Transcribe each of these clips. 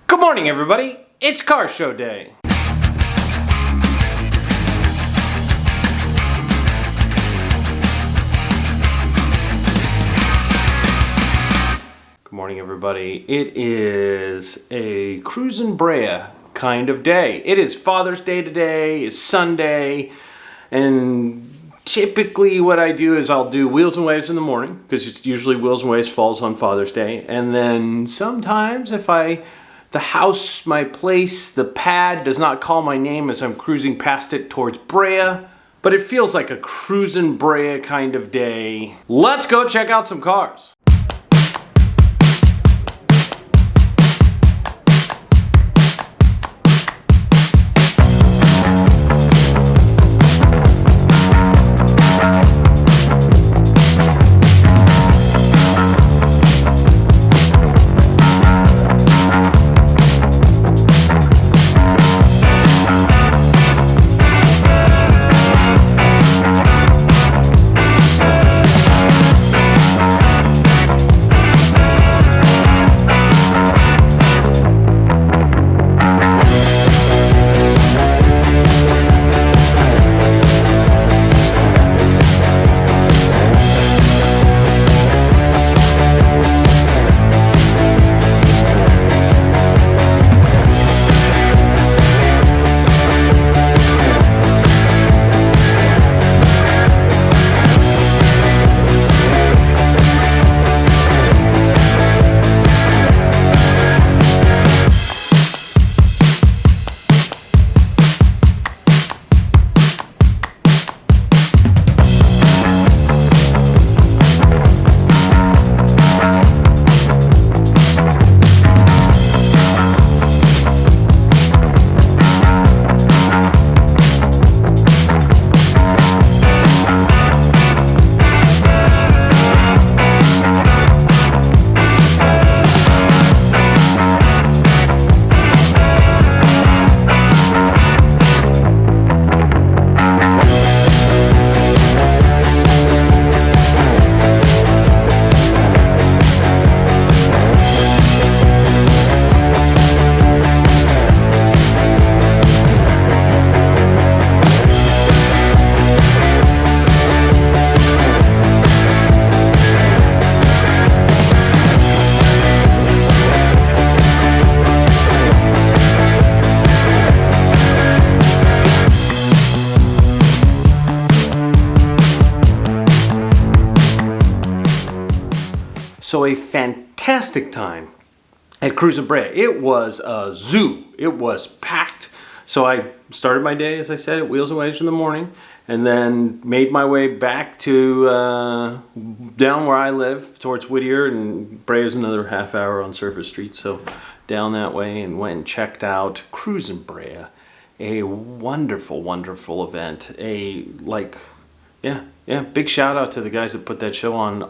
Good morning, everybody. It's car show day. Good morning, everybody. It is a Cruisin Brea kind of day. It is Father's Day today. It's Sunday, and typically what I do is I'll do Wheels and Waves in the morning, because it's usually Wheels and Waves falls on Father's Day, and then sometimes if the house, my place, the pad does not call my name as I'm cruising past it towards Brea, but it feels like a Cruisin Brea kind of day. Let's go check out some cars. So a fantastic time at Cruisin Brea. It was a zoo. It was packed. So I started my day, as I said, at Wheels and Waves in the morning, and then made my way back to down where I live, towards Whittier, and Brea is another half hour on Surface Street. So down that way, and went and checked out Cruisin Brea. A wonderful, wonderful event. Big shout out to the guys that put that show on.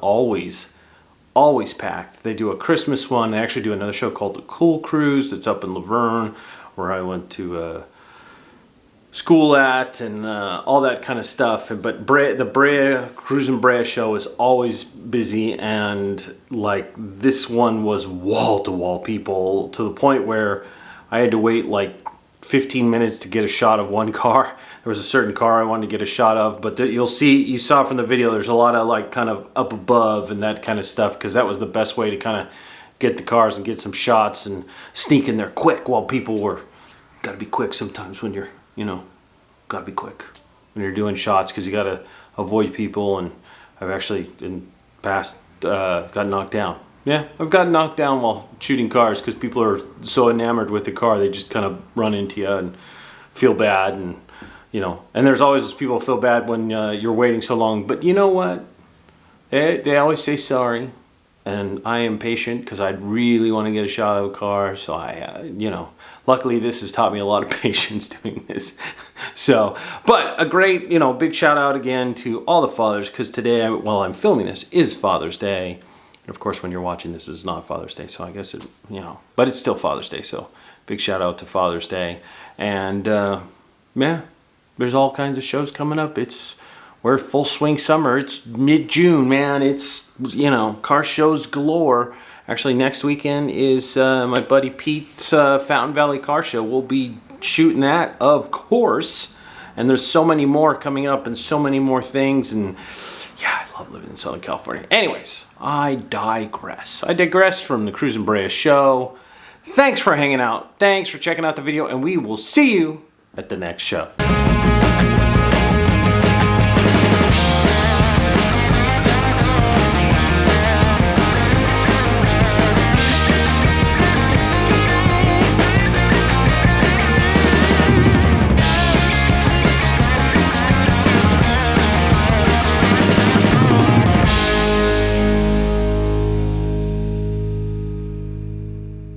Always packed. They do a Christmas one. They actually do another show called the Cool Cruise that's up in Laverne, where I went to school at, and all that kind of stuff. But the Cruisin Brea show is always busy, and like this one was wall to wall people, to the point where I had to wait like 15 minutes to get a shot of one car. There was a certain car I wanted to get a shot of, but you saw from the video, there's a lot of like kind of up above and that kind of stuff, because that was the best way to kind of get the cars and get some shots and sneak in there quick while people were, gotta be quick sometimes when you're, gotta be quick when you're doing shots, because you gotta avoid people. And I've actually in past got knocked down. Yeah, I've gotten knocked down while shooting cars, because people are so enamored with the car, they just kind of run into you and feel bad. And and there's always those people who feel bad when you're waiting so long. But you know what? They always say sorry, and I am patient, because I really want to get a shot of a car. So luckily this has taught me a lot of patience doing this. So, but a great, big shout out again to all the fathers, because today, while I'm filming this, is Father's Day. And of course, when you're watching this, it's not Father's Day, so I guess but it's still Father's Day. So, big shout out to Father's Day, and there's all kinds of shows coming up. We're full swing summer. It's mid-June, man. It's, car shows galore. Actually, next weekend is my buddy Pete's Fountain Valley Car Show. We'll be shooting that, of course. And there's so many more coming up and so many more things. And yeah, I love living in Southern California. Anyways, I digress. I digress from the Cruisin Brea show. Thanks for hanging out. Thanks for checking out the video. And we will see you at the next show.